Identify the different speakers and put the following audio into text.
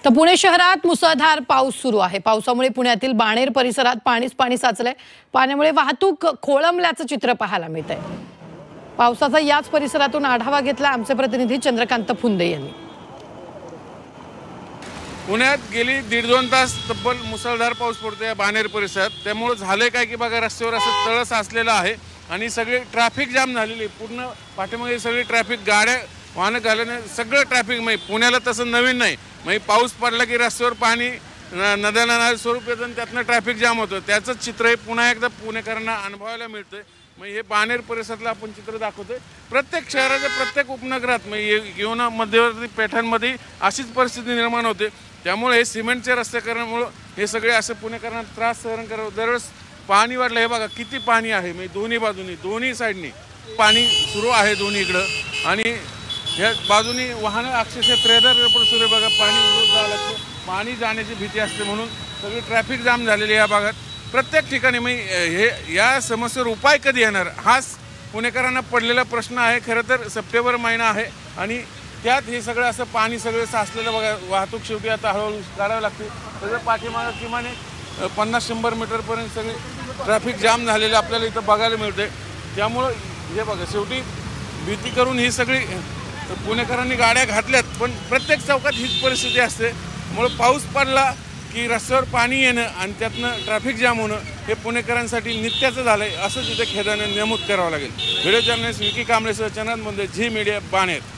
Speaker 1: तर पुणे शहरात मुसळधार पाऊस सुरू आहे। पावसामुळे पुण्यातील बाणेर परिसरात पाणी साचलंय। पाण्यामुळे वाहतूक खोळंबल्याचं चित्र पाहायला मिळतंय। पावसाचा याच परिसरातून आढावा घेतला आमचे प्रतिनिधी चंद्रकांत फुंदे यांनी।
Speaker 2: पुण्यात गेली 1.5-2 तास तब्बल मुसळधार पाऊस पडतोय बाणेर परिसरात। त्यामुळे झाले काय की बघा रस्त्यावर असं तळ साचलेलं आहे आणि सगळे ट्रॅफिक जाम झालेली पूर्ण पाठीमागे सगळी ट्रॅफिक गाड्या वाहन घालणे सगळं ट्रॅफिक पुण्याला तसं नवीन नाही। पाऊस पडला की रस्त्यावर पाणी नद्यांना स्वरूप येतं, त्यातनं ट्रॅफिक जाम होतं। त्याचं चित्र हे पुन्हा एकदा पुणेकरांना अनुभवायला मिळतंय। हे बाणेर परिसरातलं आपण चित्र दाखवतोय। प्रत्येक शहराच्या प्रत्येक उपनगरात घेऊन मध्यवर्ती पेठांमध्ये अशीच परिस्थिती निर्माण होते। त्यामुळे हे सिमेंटचे रस्ते करण्यामुळे हे सगळे असे पुणेकरांना त्रास सहन करावं। दररोज पाणी वाढलं, हे बघा किती पाणी आहे। दोन्ही बाजूनी दोन्ही साईडनी पाणी सुरू आहे दोन्हीकडं आणि या बाजूनी वाहनं अक्षरशः ट्रेलर सुरू बघा पाणी उडून जावं लागतं। पाणी जाण्याची भीती असते म्हणून सगळी ट्रॅफिक जाम झालेली या भागात प्रत्येक ठिकाणी। हे या समस्येवर उपाय कधी येणार हाच पुणेकरांना पडलेला प्रश्न आहे। खरं तर सप्टेंबर महिना आहे आणि त्यात हे सगळं असं पाणी सगळं साचलेलं बघा। वाहतूक शेवटी आता हळूहळू करावी लागते। सगळं पाठीमागं किमान 50-100 मीटरपर्यंत सगळी ट्रॅफिक जाम झालेलं आपल्याला इथं बघायला मिळते। त्यामुळं हे बघा शेवटी भीती करून ही सगळी पुणेकरांनी गाड्या घातल्यात, पण प्रत्येक चौकात हीच परिस्थिती असते। मुळे पाऊस पडला की रस्त्यावर पाणी येणं आणि त्यातनं ट्रॅफिक जाम होणं हे पुणेकरांसाठी नित्याचं झालंय, असं तिथे खेदाने नमूद करावं लागेल। व्हिडिओ जर्नलिस्ट विकी कांबळेसह चंदन मुंदे, झी मीडिया, बाणेर।